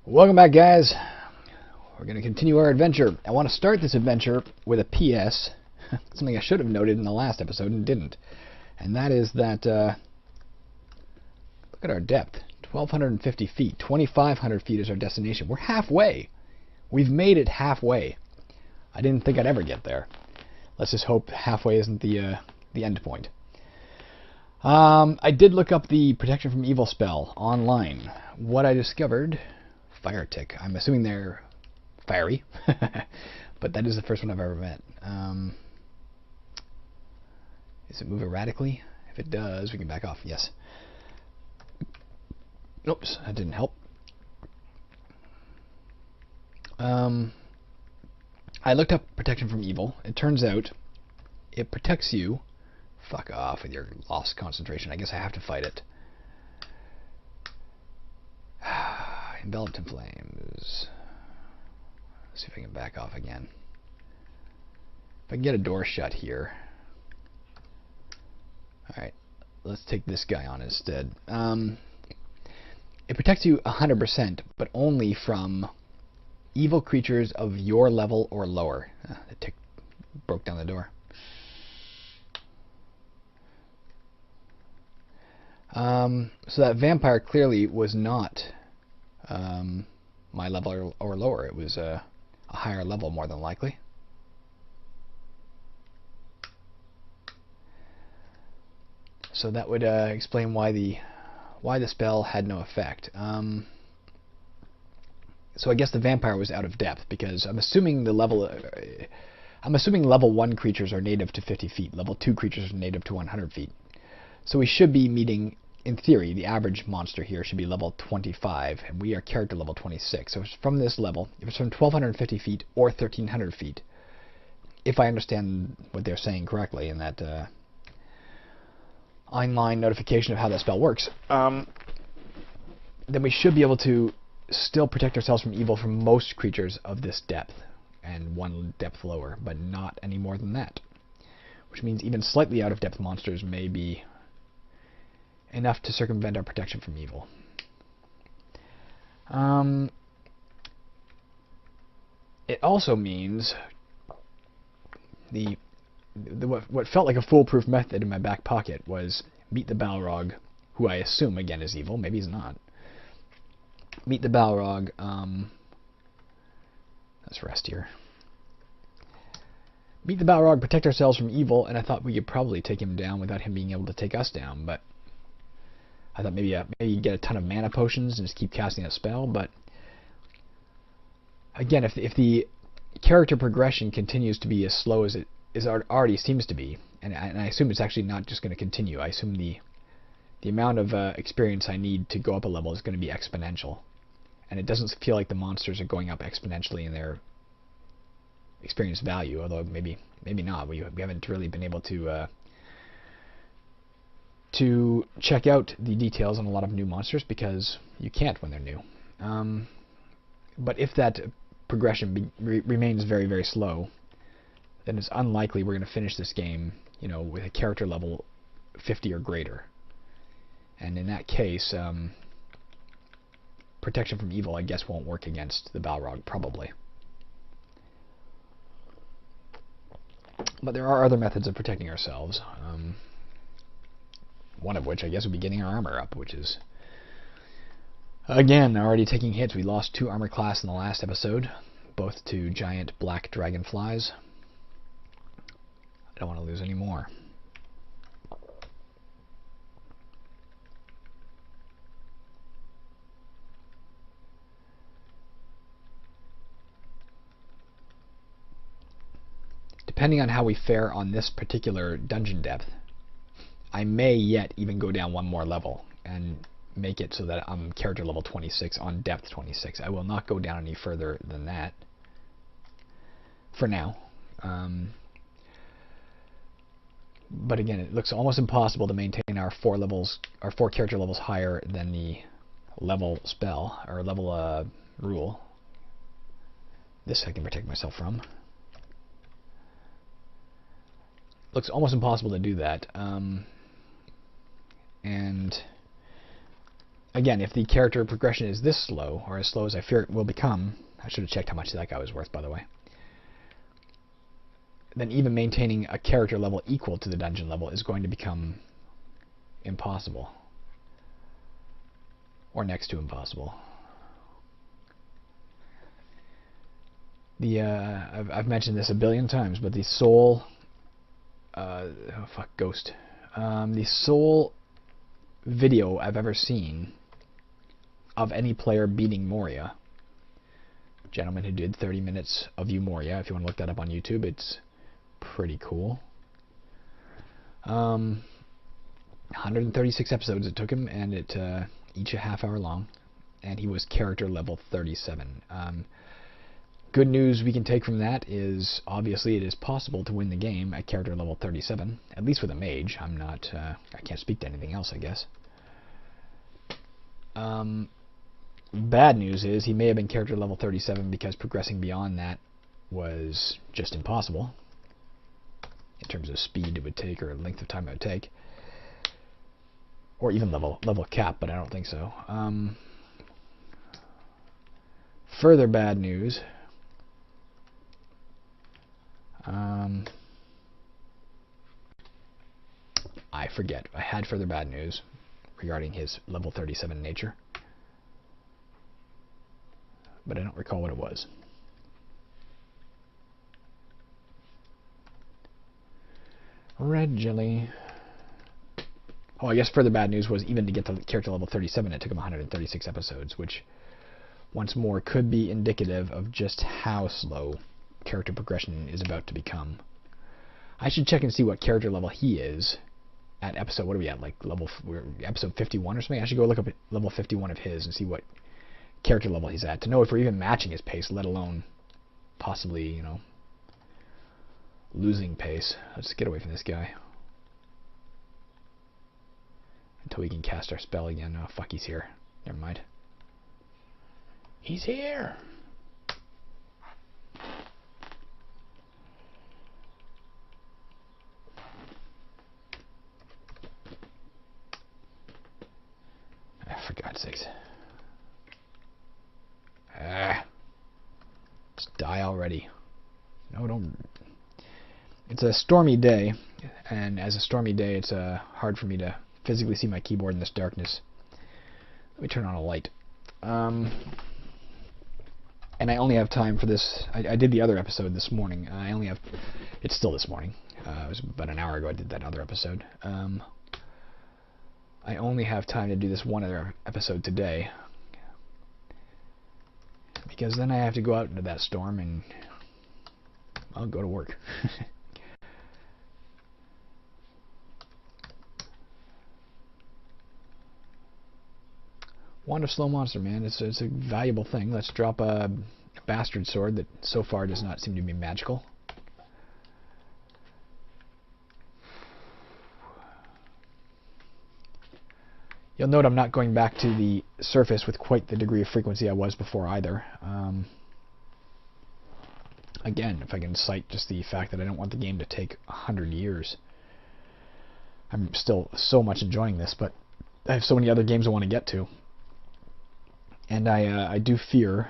Welcome back, guys. We're going to continue our adventure. I want to start this adventure with a PS, something I should have noted in the last episode and didn't. And that is that, look at our depth, 1,250 feet, 2,500 feet is our destination. We're halfway. We've made it halfway. I didn't think I'd ever get there. Let's just hope halfway isn't the end point. I did look up the protection from evil spell online. What I discovered, fire tick. I'm assuming they're fiery, but that is the first one I've ever met. Does it move erratically? If it does, we can back off. Yes. Oops, that didn't help. I looked up protection from evil. It turns out it protects you. Fuck off with your lost concentration. I guess I have to fight it. Enveloped in flames. Let's see if I can back off again. If I can get a door shut here. Alright, let's take this guy on instead. It protects you 100%, but only from evil creatures of your level or lower. The tick broke down the door. So that vampire clearly was not my level or lower. It was a higher level, more than likely. So that would explain why the spell had no effect. So I guess the vampire was out of depth, because I'm assuming level 1 creatures are native to 50 feet. Level 2 creatures are native to 100 feet. So we should be meeting, in theory, the average monster here should be level 25, and we are character level 26. So it's from this level, if it's from 1,250 feet or 1,300 feet, if I understand what they're saying correctly in that online notification of how that spell works, then we should be able to still protect ourselves from evil from most creatures of this depth, and one depth lower, but not any more than that. Which means even slightly out of depth monsters may be enough to circumvent our protection from evil. It also means what felt like a foolproof method in my back pocket was meet the Balrog, who I assume again is evil. Maybe he's not. Meet the Balrog. Let's rest here. Meet the Balrog, protect ourselves from evil, and I thought we could probably take him down without him being able to take us down, but I thought maybe you get a ton of mana potions and just keep casting that spell, but again, if the character progression continues to be as slow as it already seems to be, and I assume it's actually not just going to continue, I assume the amount of experience I need to go up a level is going to be exponential, and it doesn't feel like the monsters are going up exponentially in their experience value, although maybe not. We haven't really been able to check out the details on a lot of new monsters, because you can't when they're new. But if that progression remains very, very slow, then it's unlikely we're going to finish this game, with a character level 50 or greater. And in that case, protection from evil, I guess, won't work against the Balrog, probably. But there are other methods of protecting ourselves. One of which, I guess, would be getting our armor up, which is, again, already taking hits. We lost 2 armor class in the last episode, both to giant black dragonflies. I don't want to lose any more. Depending on how we fare on this particular dungeon depth, I may yet even go down one more level and make it so that I'm character level 26 on depth 26. I will not go down any further than that for now. But again, it looks almost impossible to maintain our 4 character levels higher than the level spell, or level rule. This I can protect myself from. Looks almost impossible to do that. And again, if the character progression is this slow, or as slow as I fear it will become, I should have checked how much that guy was worth, by the way, then even maintaining a character level equal to the dungeon level is going to become impossible. Or next to impossible. I've mentioned this a billion times, but the sole... Ghost. The sole video I've ever seen of any player beating Moria, gentleman who did 30 minutes of UMoria, if you want to look that up on YouTube, it's pretty cool. 136 episodes it took him, and it each a half hour long, and he was character level 37. Good news we can take from that is obviously it is possible to win the game at character level 37, at least with a mage. I can't speak to anything else, I guess. Bad news is he may have been character level 37 because progressing beyond that was just impossible in terms of speed it would take or length of time it would take, or even level cap, but I don't think so. Further bad news. I forget. I had further bad news regarding his level 37 nature, but I don't recall what it was. Red jelly. Oh, I guess further bad news was even to get to character level 37, it took him 136 episodes, which, once more, could be indicative of just how slow character progression is about to become. I should check and see what character level he is at episode, what are we at, like episode 51 or something? I should go look up at level 51 of his and see what character level he's at, to know if we're even matching his pace, let alone possibly, you know, losing pace. Let's get away from this guy until we can cast our spell again. Oh, fuck, he's here. Never mind. He's here! For God's sakes. Just die already. No, don't. It's a stormy day, and as a stormy day, it's hard for me to physically see my keyboard in this darkness. Let me turn on a light. And I only have time for this. I did the other episode this morning. I only have... It's still this morning. It was about an hour ago I did that other episode. I only have time to do this one other episode today, because then I have to go out into that storm and I'll go to work. Wand of Slow Monster, man. It's a valuable thing. Let's drop a bastard sword that so far does not seem to be magical. You'll note I'm not going back to the surface with quite the degree of frequency I was before either. Again, if I can cite just the fact that I don't want the game to take 100 years. I'm still so much enjoying this, but I have so many other games I want to get to. And I do fear...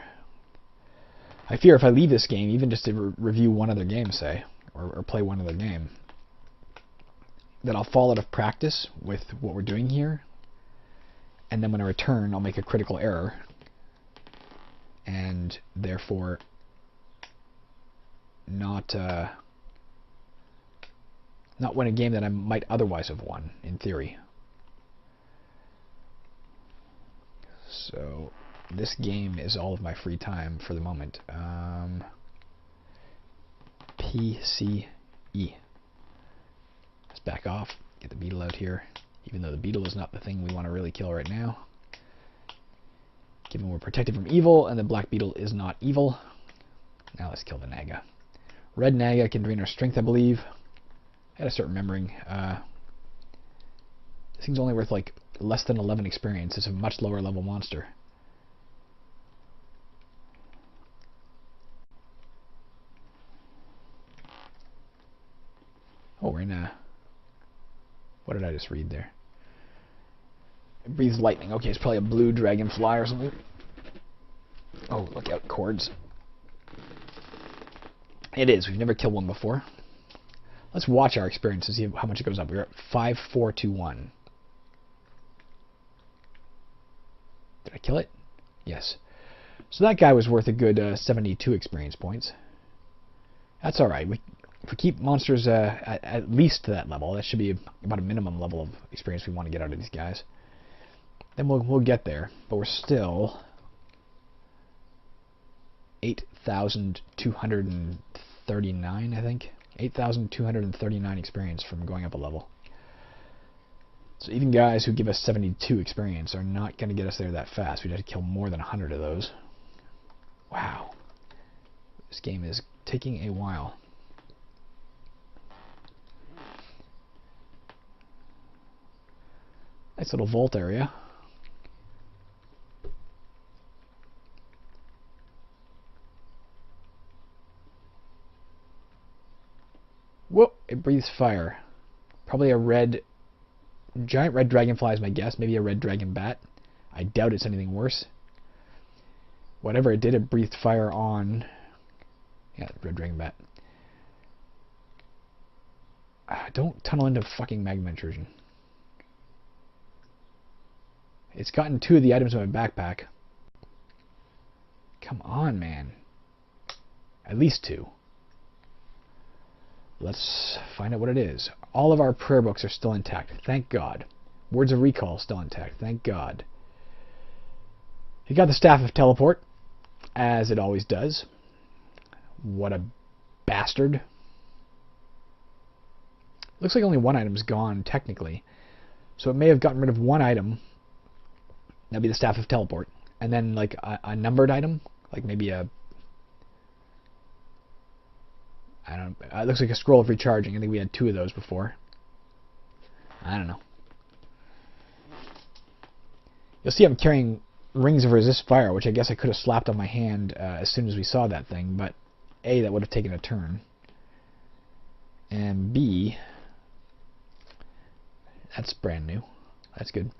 I fear if I leave this game, even just to review one other game, say, or play one other game, that I'll fall out of practice with what we're doing here. And then when I return, I'll make a critical error, and therefore not win a game that I might otherwise have won, in theory. So this game is all of my free time for the moment. PCE. Let's back off, get the beetle out here. Even though the beetle is not the thing we want to really kill right now. Given we're protected from evil, and the black beetle is not evil. Now let's kill the Naga. Red Naga can drain our strength, I believe. I gotta start remembering. This thing's only worth like less than 11 experience. It's a much lower level monster. Oh, we're in a... What did I just read there? It breathes lightning. Okay, it's probably a blue dragonfly or something. Oh, look out, cords. It is. We've never killed one before. Let's watch our experience and see how much it goes up. We're at 5421. Did I kill it? Yes. So that guy was worth a good 72 experience points. That's alright. If we keep monsters at least to that level, that should be about a minimum level of experience we want to get out of these guys. Then we'll get there. But we're still 8,239, I think. 8,239 experience from going up a level. So even guys who give us 72 experience are not going to get us there that fast. We'd have to kill more than 100 of those. Wow. This game is taking a while. Nice little vault area. Whoa, it breathes fire. Probably a giant red dragonfly is my guess. Maybe a red dragon bat. I doubt it's anything worse. Whatever it did, it breathed fire on... Yeah, red dragon bat. Don't tunnel into fucking magma intrusion. It's gotten 2 of the items in my backpack. Come on, man. At least 2. Let's find out what it is. All of our prayer books are still intact. Thank God. Words of recall still intact. Thank God. He got the Staff of Teleport, as it always does. What a bastard. Looks like only one item's gone, technically. So it may have gotten rid of one item. That'd be the Staff of Teleport. And then, like, a numbered item. Like, maybe a... I don't know. It looks like a scroll of recharging. I think we had 2 of those before. I don't know. You'll see I'm carrying Rings of Resist Fire, which I guess I could have slapped on my hand as soon as we saw that thing, but A, that would have taken a turn. And B, that's brand new. That's good.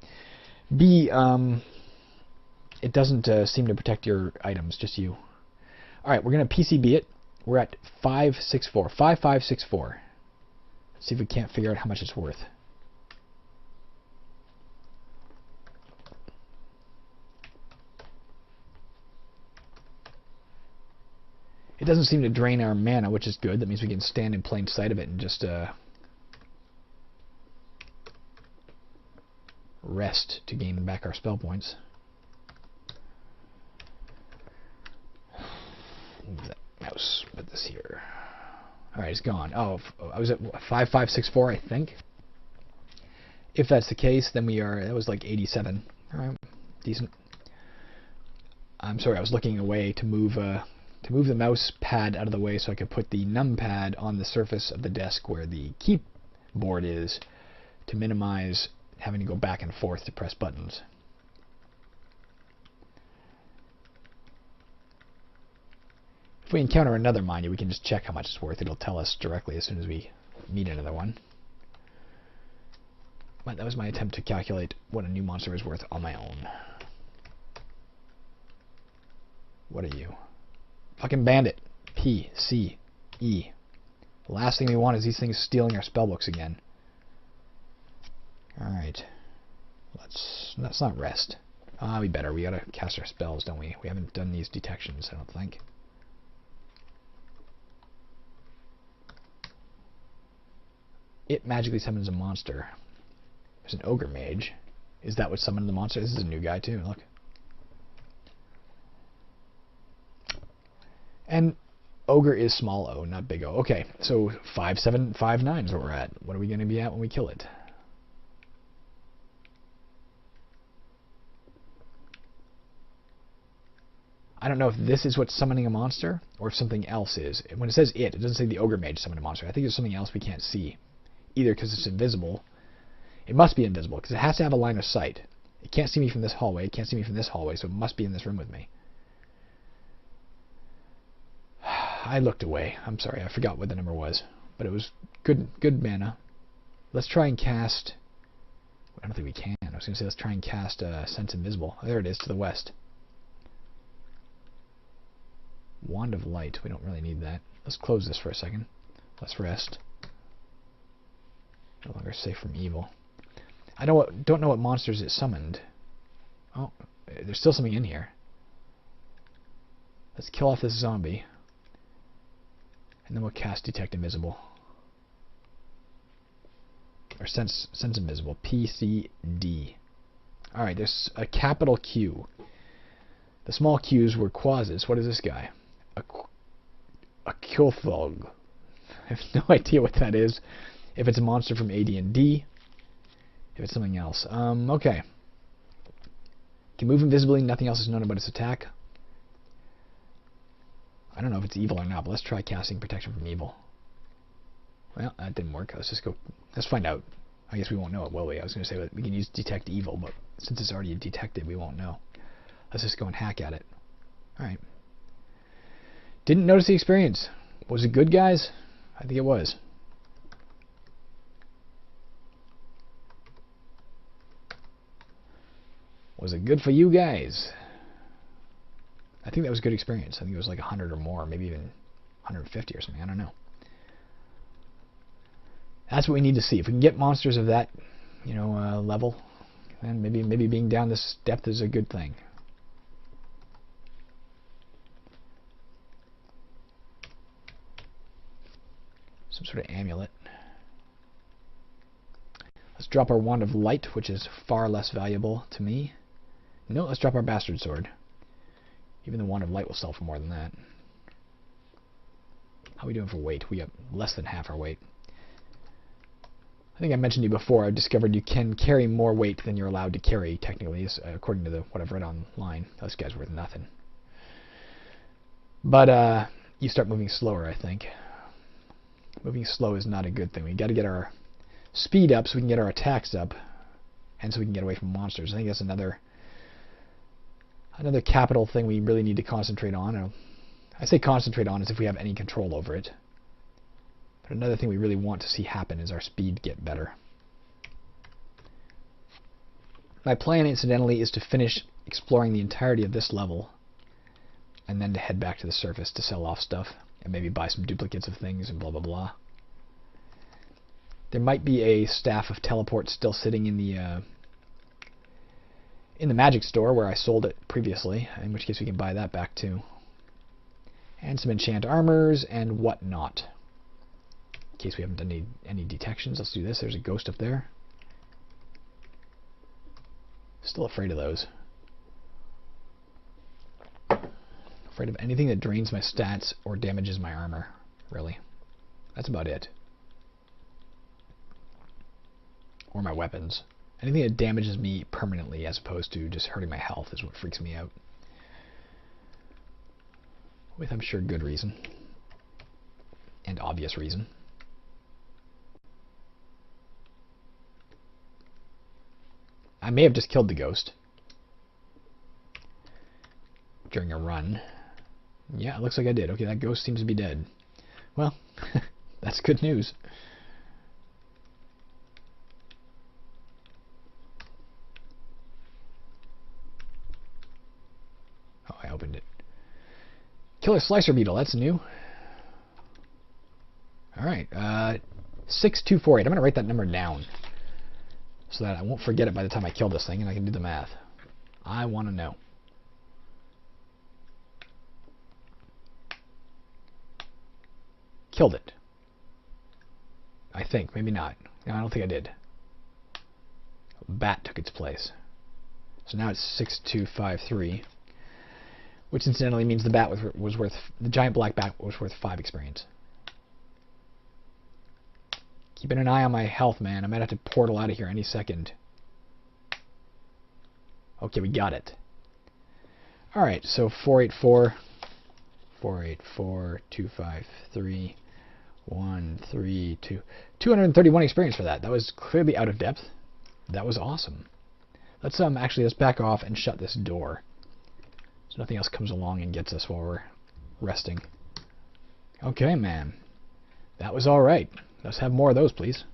B, it doesn't seem to protect your items, just you. Alright, we're going to PCB it. We're at 564. 5564. Let's see if we can't figure out how much it's worth. It doesn't seem to drain our mana, which is good. That means we can stand in plain sight of it and just rest to gain back our spell points. Move that mouse. Put this here. Alright, it's gone. Oh, I was at 5564, I think. If that's the case, then we are... That was like 87. Alright, decent. I'm sorry, I was looking away to move the mouse pad out of the way so I could put the numpad on the surface of the desk where the keyboard is to minimize having to go back and forth to press buttons. If we encounter another mine, we can just check how much it's worth. It'll tell us directly as soon as we meet another one. But that was my attempt to calculate what a new monster is worth on my own. What are you? Fucking bandit. P, C, E. The last thing we want is these things stealing our spellbooks again. Alright. Let's not rest. We better. We gotta cast our spells, don't we? We haven't done these detections, I don't think. It magically summons a monster. There's an ogre mage. Is that what summoned the monster? This is a new guy too, look. And ogre is small o, not big O. Okay, so 5759 is what we're at. What are we going to be at when we kill it? I don't know if this is what's summoning a monster, or if something else is. When it says it doesn't say the ogre mage summoned a monster. I think there's something else we can't see. Either because it's invisible. It must be invisible, because it has to have a line of sight. It can't see me from this hallway, it can't see me from this hallway, so it must be in this room with me. I looked away. I'm sorry, I forgot what the number was. But it was good mana. Let's try and cast... I don't think we can. I was going to say let's try and cast Sense Invisible. Oh, there it is, to the west. Wand of Light. We don't really need that. Let's close this for a second. Let's rest. No longer safe from evil. I don't know what monsters it summoned. Oh, there's still something in here. Let's kill off this zombie. And then we'll cast Detect Invisible. Or Sense Invisible. PCD. Alright, there's a capital Q. The small Q's were quases. What is this guy? A Kyothog. I have no idea what that is. If it's a monster from AD&D. If it's something else. Okay. Can move invisibly. Nothing else is known about its attack. I don't know if it's evil or not, but let's try casting Protection from Evil. Well, that didn't work. Let's just go. Let's find out. I guess we won't know it, will we? I was going to say that we can use Detect Evil, but since it's already detected, we won't know. Let's just go and hack at it. Alright. Didn't notice the experience. Was it good, guys? I think it was. Was it good for you guys? I think that was a good experience. I think it was like 100 or more, maybe even 150 or something. I don't know. That's what we need to see. If we can get monsters of that, level, then maybe being down this depth is a good thing. Some sort of amulet. Let's drop our Wand of Light, which is far less valuable to me. No, let's drop our Bastard Sword. Even the Wand of Light will sell for more than that. How are we doing for weight? We have less than half our weight. I think I mentioned to you before, I've discovered you can carry more weight than you're allowed to carry, technically, according to what I've read online. This guy's worth nothing. But you start moving slower, I think. Moving slow is not a good thing. We've got to get our speed up so we can get our attacks up, and so we can get away from monsters. I think that's another capital thing we really need to concentrate on. I say concentrate on as if we have any control over it. But another thing we really want to see happen is our speed get better. My plan, incidentally, is to finish exploring the entirety of this level and then to head back to the surface to sell off stuff and maybe buy some duplicates of things and blah blah blah. There might be a staff of teleport still sitting in the magic store where I sold it previously, in which case we can buy that back too. And some enchant armors and whatnot. In case we haven't done any detections, let's do this. There's a ghost up there. Still afraid of those. Afraid of anything that drains my stats or damages my armor, really. That's about it. Or my weapons. Anything that damages me permanently as opposed to just hurting my health is what freaks me out. With, I'm sure, good reason. And obvious reason. I may have just killed the ghost during a run. Yeah, it looks like I did. Okay, that ghost seems to be dead. Well, that's good news. Oh, I opened it. Killer Slicer Beetle, that's new. Alright, 6248. I'm going to write that number down so that I won't forget it by the time I kill this thing and I can do the math. I want to know. Killed it. I think. Maybe not. No, I don't think I did. A bat took its place. So now it's 6253. Which incidentally means the bat was worth... The giant black bat was worth 5 experience. Keeping an eye on my health, man. I might have to portal out of here any second. Okay, we got it. Alright, so 484... 484, 253, 132. 231 experience for that. That was clearly out of depth. That was awesome. Let's back off and shut this door. So nothing else comes along and gets us while we're resting. Okay, man. That was alright. Let's have more of those, please.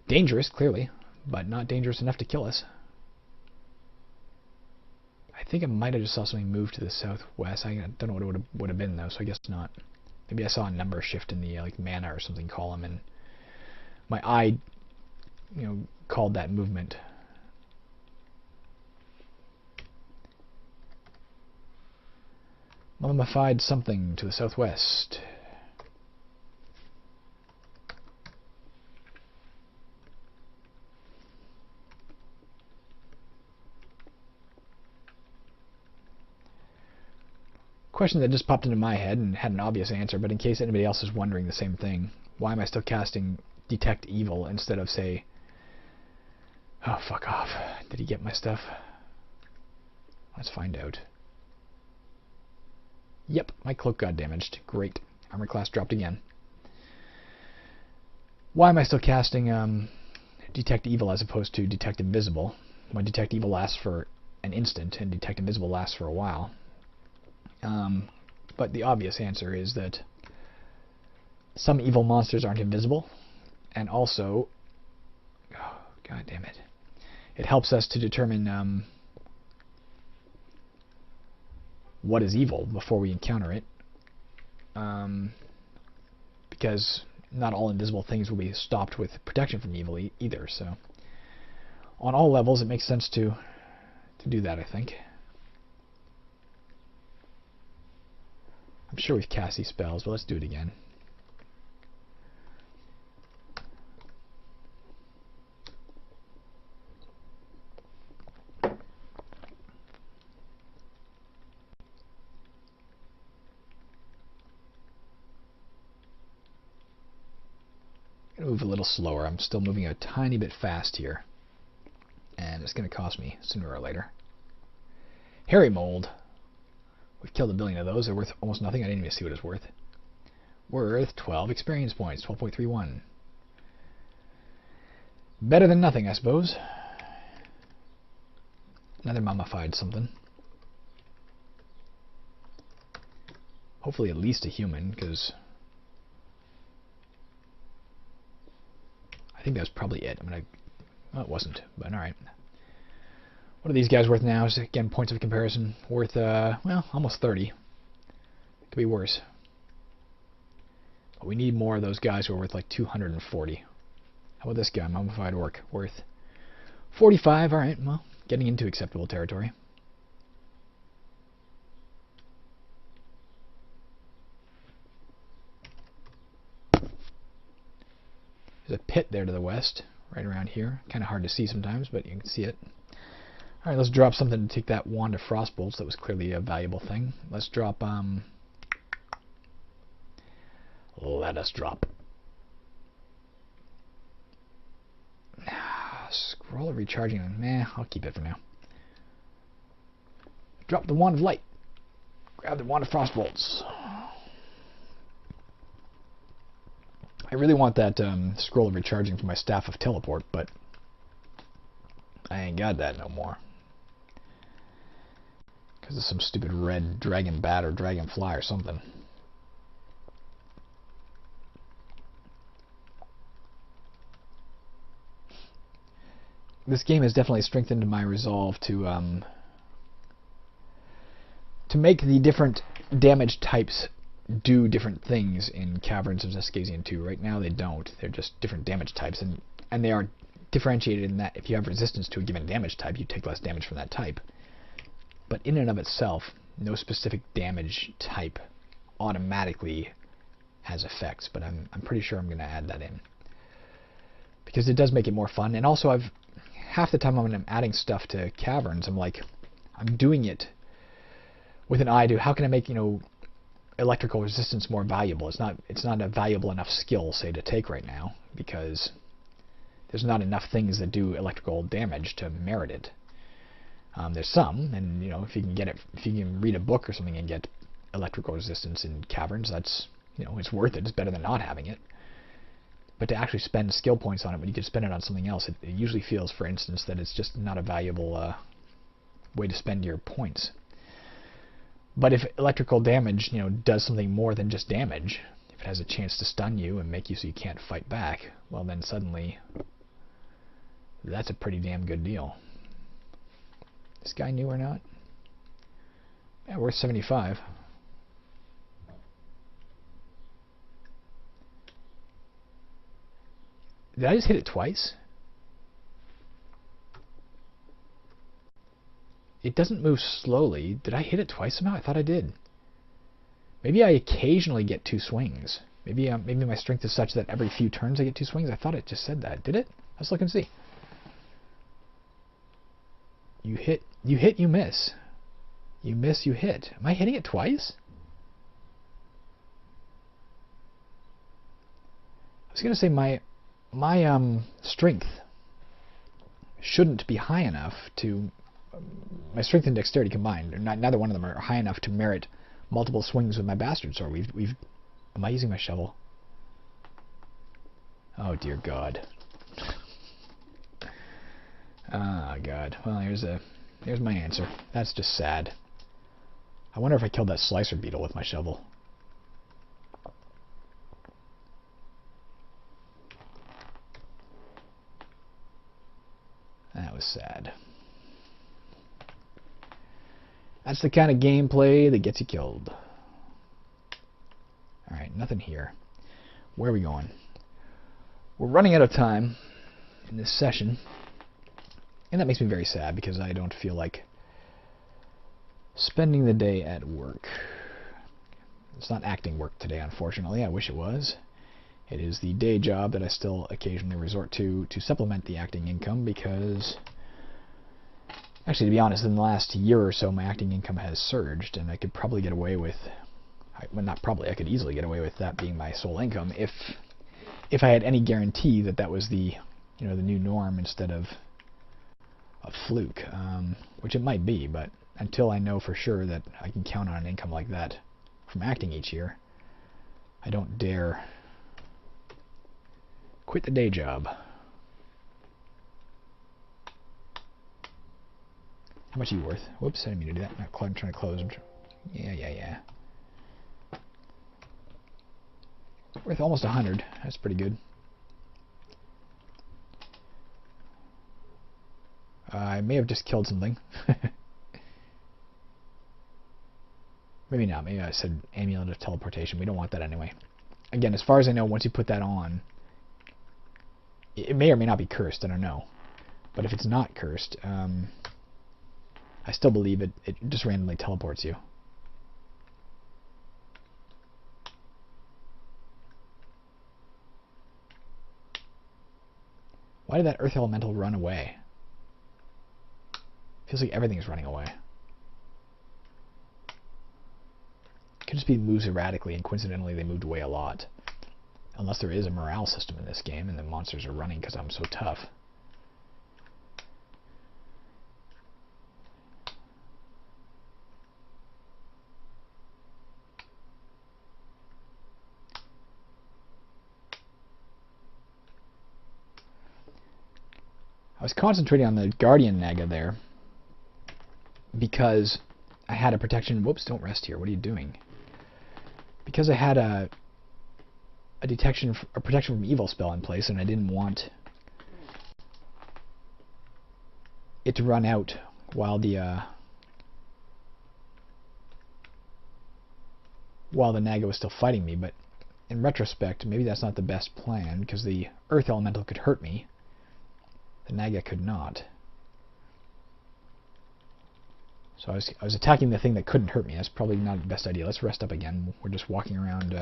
Dangerous, clearly, but not dangerous enough to kill us. think I might have just saw something move to the southwest. I don't know what it would have been though, so I guess not. Maybe I saw a number shift in the like mana or something column, and my eye, called that movement. Mummified something to the southwest. Question that just popped into my head and had an obvious answer, but in case anybody else is wondering the same thing, why am I still casting Detect Evil instead of, say... Oh, fuck off. Did he get my stuff? Let's find out. Yep, my cloak got damaged. Great. Armor class dropped again. Why am I still casting Detect Evil as opposed to Detect Invisible? When Detect Evil lasts for an instant and Detect Invisible lasts for a while. But the obvious answer is that some evil monsters aren't invisible, and also, oh, god damn it, it helps us to determine what is evil before we encounter it, because not all invisible things will be stopped with protection from evil either. So, on all levels, it makes sense to do that, I think. I'm sure we've cast these spells, but let's do it again. I'm going to move a little slower. I'm still moving a tiny bit fast here. And it's going to cost me sooner or later. Hairy Mold. We've killed a billion of those. They're worth almost nothing. I didn't even see what it's worth. Worth 12 experience points. 12.31. Better than nothing, I suppose. Another mummified something. Hopefully at least a human, because I think that's probably it. Oh, it wasn't, but alright. What are these guys worth now? So again, points of comparison. Worth, well, almost 30. Could be worse. But we need more of those guys who are worth like 240. How about this guy, Mummified Orc? Worth 45. Alright, well, getting into acceptable territory. There's a pit there to the west, right around here. Kind of hard to see sometimes, but you can see it. Alright, let's drop something to take that Wand of Frostbolts. That was clearly a valuable thing. Let's drop, let us drop. Scroll of Recharging. Nah, I'll keep it for now. Drop the Wand of Light. Grab the Wand of Frostbolts. I really want that Scroll of Recharging for my Staff of Teleport, but I ain't got that no more. Because of some stupid red dragon bat or dragonfly or something. This game has definitely strengthened my resolve to make the different damage types do different things in Caverns of Zescasian 2. Right now they don't. They're just different damage types, and they are differentiated in that if you have resistance to a given damage type, you take less damage from that type. But in and of itself, no specific damage type automatically has effects, but I'm pretty sure I'm going to add that in. Because it does make it more fun, and also half the time when I'm adding stuff to Caverns, I'm doing it with an eye to how can I make, electrical resistance more valuable. It's not a valuable enough skill, say, to take right now, because there's not enough things that do electrical damage to merit it. There's some, and if you can read a book or something and get electrical resistance in Caverns, that's it's worth it. It's better than not having it. But to actually spend skill points on it when you could spend it on something else, it usually feels, for instance, that it's just not a valuable way to spend your points. But if electrical damage, does something more than just damage, if it has a chance to stun you and make you so you can't fight back, well then suddenly that's a pretty damn good deal. This guy new or not? Yeah, worth 75. Did I just hit it twice? It doesn't move slowly. Did I hit it twice somehow? I thought I did. Maybe I occasionally get 2 swings. Maybe my strength is such that every few turns I get 2 swings. I thought it just said that. Did it? Let's look and see. You hit, you miss. You miss, you hit. Am I hitting it twice? I was going to say my strength shouldn't be high enough to... my strength and dexterity combined, neither one of them are high enough to merit multiple swings with my bastard sword. Am I using my shovel? Oh dear God. Ah, God. Well, here's my answer. That's just sad. I wonder if I killed that slicer beetle with my shovel. That was sad. That's the kind of gameplay that gets you killed. Alright, nothing here. Where are we going? We're running out of time in this session. And that makes me very sad because I don't feel like spending the day at work. It's not acting work today, unfortunately. I wish it was. It is the day job that I still occasionally resort to supplement the acting income because... actually, to be honest, in the last year or so, my acting income has surged, and I could probably get away with... well, not probably, I could easily get away with that being my sole income if I had any guarantee that that was the, the new norm instead of a fluke, which it might be, but until I know for sure that I can count on an income like that from acting each year, I don't dare quit the day job. How much are you worth? Whoops, I didn't mean to do that. I'm trying to close. Yeah. Worth almost 100. That's pretty good. I may have just killed something. Maybe not. Maybe I said amulet of teleportation. We don't want that anyway. Again, as far as I know, once you put that on, it may or may not be cursed. I don't know. But if it's not cursed, I still believe it just randomly teleports you. Why did that earth elemental run away? Feels like everything is running away. It could just be moves erratically, and coincidentally they moved away a lot. Unless there is a morale system in this game and the monsters are running because I'm so tough. I was concentrating on the Guardian Naga there because I had a protection... Whoops, don't rest here. What are you doing? Because I had a protection from evil spell in place, and I didn't want it to run out while the Naga was still fighting me. But in retrospect, maybe that's not the best plan because the Earth Elemental could hurt me. The Naga could not. So I was attacking the thing that couldn't hurt me. That's probably not the best idea. Let's rest up again. We're just walking around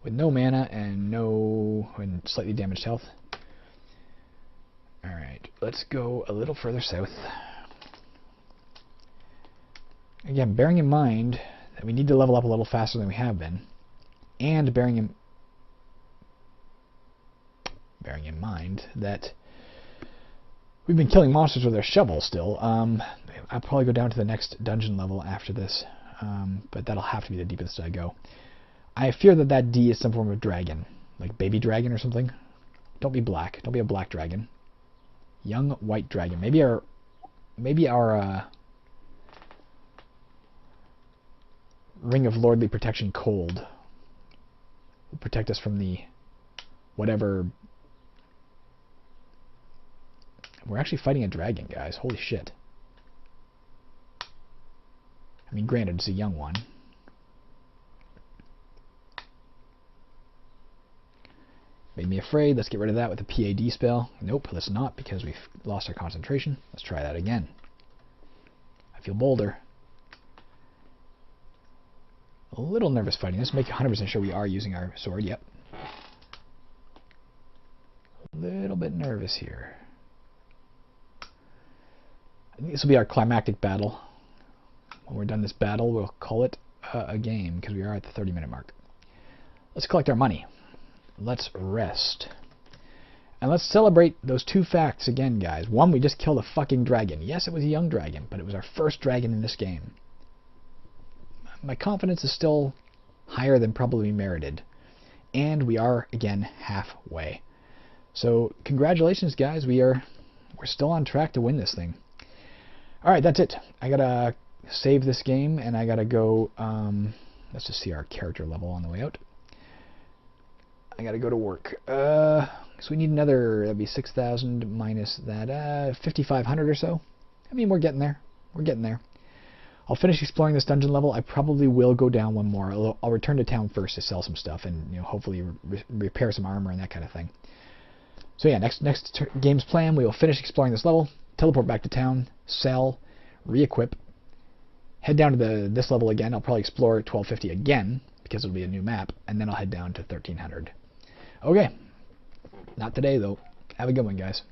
with no mana and slightly damaged health. Alright, let's go a little further south. Again, bearing in mind that we need to level up a little faster than we have been, and bearing in mind that we've been killing monsters with our shovel still. I'll probably go down to the next dungeon level after this, but that'll have to be the deepest I go. I fear that D is some form of dragon, like baby dragon or something. Don't be black. Don't be a black dragon. Young white dragon. Maybe our Ring of Lordly Protection Cold will protect us from the whatever. We're actually fighting a dragon, guys. Holy shit. I mean, granted, it's a young one. Made me afraid. Let's get rid of that with a PAD spell. Nope, let's not, because we've lost our concentration. Let's try that again. I feel bolder. A little nervous fighting this. Make 100% sure we are using our sword. Yep. A little bit nervous here. I think this will be our climactic battle. When we're done this battle, we'll call it a game, because we are at the 30-minute mark. Let's collect our money. Let's rest. And let's celebrate those two facts again, guys. One, we just killed a fucking dragon. Yes, it was a young dragon, but it was our first dragon in this game. My confidence is still higher than probably merited. And we are, again, halfway. So, congratulations, guys. We're still on track to win this thing. Alright, that's it. I gotta save this game, and I gotta go... let's just see our character level on the way out. I gotta go to work. So we need another, that'd be 6,000 minus that, 5,500 or so. I mean, we're getting there. We're getting there. I'll finish exploring this dungeon level. I probably will go down one more. I'll return to town first to sell some stuff and, you know, hopefully repair some armor and that kind of thing. So yeah, next game's plan, we will finish exploring this level, teleport back to town, sell, re-equip, head down to this level again. I'll probably explore 1250 again, because it'll be a new map, and then I'll head down to 1300. Okay. Not today, though. Have a good one, guys.